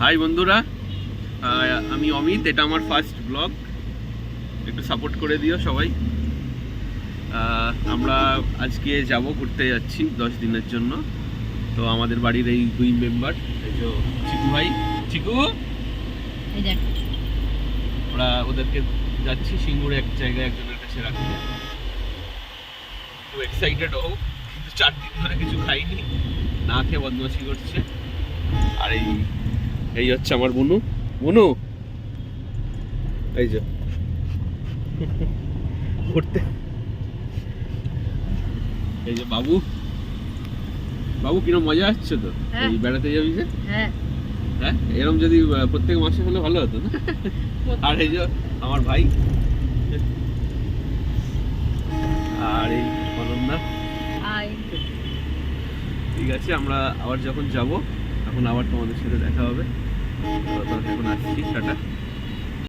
High বন্ধুরা, আমি অমিত। এটা আমার ফার্স্ট ব্লগ, একটু সাপোর্ট করে দিও সবাই। আমরা আজকে যাব, ঘুরতে যাচ্ছি 10 দিনের জন্য। তো আমাদের বাড়ির এই দুই মেম্বার, এই যে চিকু ভাই, চিকু, ওরা ওদেরকে যাচ্ছি সিঙ্গুরে এক জায়গায় একজনের কাছে রাখতে। খুব এক্সাইটেড হও, কিন্তু 4 দিন ধরে কিছু খাইনি, না খেয়ে বদমাশি করছে। আর এই হচ্ছে আমার বুনু। বুনু, এই যে ঘুরতে। এই যে বাবু, বাবু কিরম মজা আসছে তো? এই বেড়াতে যাবি যে? হ্যাঁ, এরকম যদি প্রত্যেক মাসে হলে ভালো হতো না? আর এই যে আমার ভাই, আর এই অনন্যা। ঠিক আছে, আমরা আবার যখন যাব তখন আবার তোমাদের সাথে দেখা হবে। এখন আসছি, টাটা।